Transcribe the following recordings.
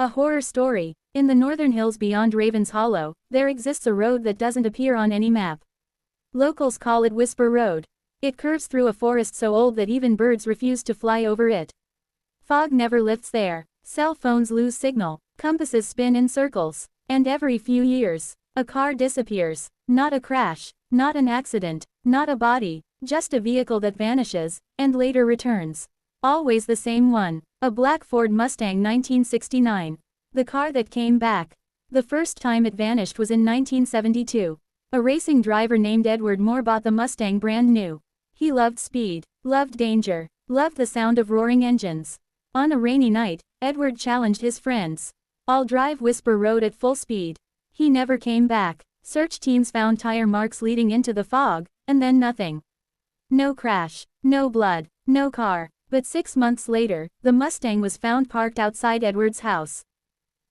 A horror story. In the northern hills beyond Raven's Hollow, there exists a road that doesn't appear on any map. Locals call it Whisper Road. It curves through a forest so old that even birds refuse to fly over it. Fog never lifts there. Cell phones lose signal. Compasses spin in circles. And every few years, a car disappears. Not a crash, not an accident, not a body, just a vehicle that vanishes, and later returns. Always the same one. A black Ford Mustang 1969. The car that came back. The first time it vanished was in 1972. A racing driver named Edward Moore bought the Mustang brand new. He loved speed, loved danger, loved the sound of roaring engines. On a rainy night, Edward challenged his friends. "I'll drive Whisper Road at full speed." He never came back. Search teams found tire marks leading into the fog, and then nothing. No crash, no blood, no car. But 6 months later, the Mustang was found parked outside Edward's house.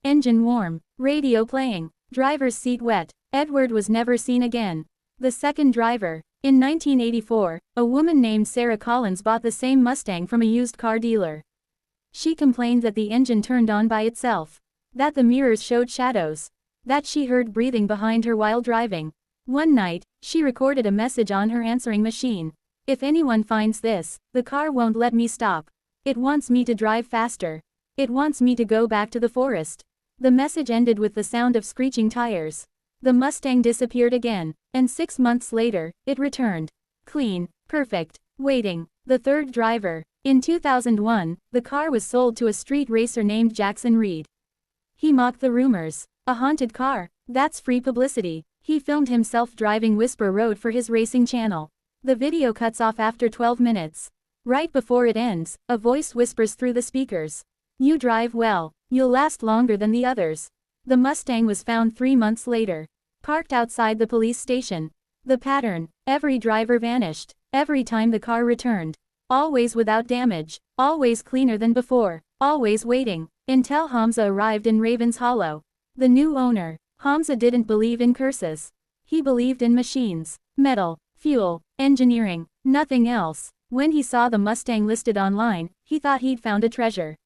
Engine warm, radio playing, driver's seat wet. Edward was never seen again. The second driver. In 1984, a woman named Sarah Collins bought the same Mustang from a used car dealer. She complained that the engine turned on by itself, that the mirrors showed shadows, that she heard breathing behind her while driving. One night, she recorded a message on her answering machine. "If anyone finds this, the car won't let me stop. It wants me to drive faster. It wants me to go back to the forest." The message ended with the sound of screeching tires. The Mustang disappeared again, and 6 months later, it returned. Clean, perfect, waiting. The third driver. In 2001, the car was sold to a street racer named Jackson Reed. He mocked the rumors. A haunted car? That's free publicity. He filmed himself driving Whisper Road for his racing channel. The video cuts off after 12 minutes. Right before it ends, a voice whispers through the speakers. "You drive well. You'll last longer than the others." The Mustang was found 3 months later, parked outside the police station. The pattern: every driver vanished, every time the car returned. Always without damage, always cleaner than before, always waiting, until Hamza arrived in Raven's Hollow. The new owner. Hamza didn't believe in curses. He believed in machines, metal, fuel, engineering, nothing else. When he saw the Mustang listed online, he thought he'd found a treasure.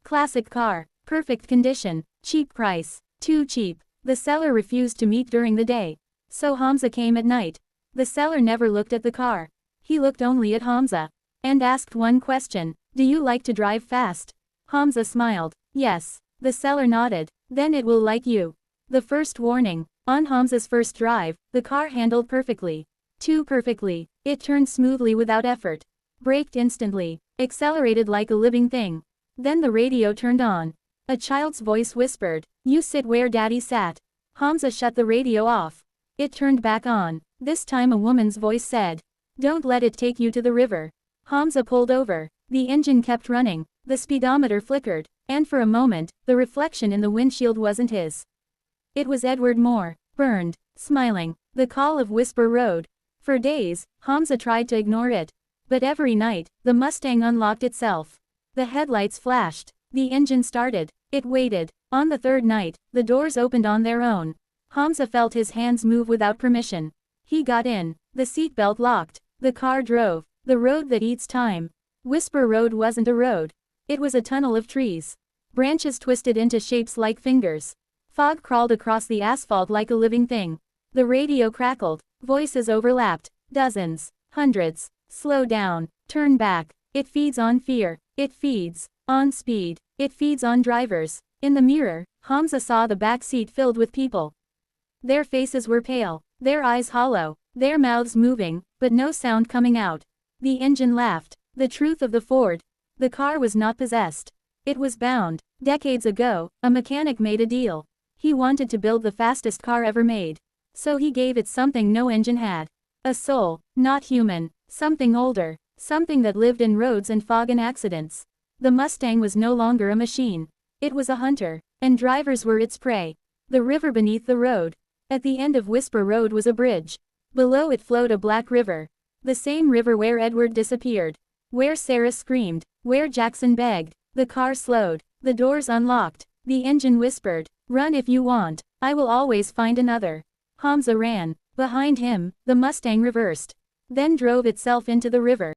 Classic car, perfect condition, cheap price, too cheap. The seller refused to meet during the day, so Hamza came at night. The seller never looked at the car. He looked only at Hamza, and asked one question: "Do you like to drive fast?" Hamza smiled. "Yes." The seller nodded. "Then it will like you." The first warning. On Hamza's first drive, the car handled perfectly. Too perfectly. It turned smoothly without effort. Braked instantly. Accelerated like a living thing. Then the radio turned on. A child's voice whispered, "You sit where Daddy sat." Hamza shut the radio off. It turned back on. This time a woman's voice said, "Don't let it take you to the river." Hamza pulled over. The engine kept running. The speedometer flickered. And for a moment, the reflection in the windshield wasn't his. It was Edward Moore, burned, smiling. The call of Whisper Road. For days, Hamza tried to ignore it. But every night, the Mustang unlocked itself. The headlights flashed. The engine started. It waited. On the third night, the doors opened on their own. Hamza felt his hands move without permission. He got in. The seatbelt locked. The car drove. The road that eats time. Whisper Road wasn't a road. It was a tunnel of trees. Branches twisted into shapes like fingers. Fog crawled across the asphalt like a living thing. The radio crackled. Voices overlapped. Dozens. Hundreds. Slow down. Turn back. It feeds on fear. It feeds on speed. It feeds on drivers. In the mirror, Hamza saw the back seat filled with people. Their faces were pale. Their eyes hollow. Their mouths moving, but no sound coming out. The engine laughed. The truth of the Ford. The car was not possessed. It was bound. Decades ago, a mechanic made a deal. He wanted to build the fastest car ever made. So he gave it something no engine had. A soul, not human. Something older. Something that lived in roads and fog and accidents. The Mustang was no longer a machine. It was a hunter. And drivers were its prey. The river beneath the road. At the end of Whisper Road was a bridge. Below it flowed a black river. The same river where Edward disappeared. Where Sarah screamed. Where Jackson begged. The car slowed. The doors unlocked. The engine whispered, "Run if you want. I will always find another." Hamza ran. Behind him, the Mustang reversed. Then drove itself into the river.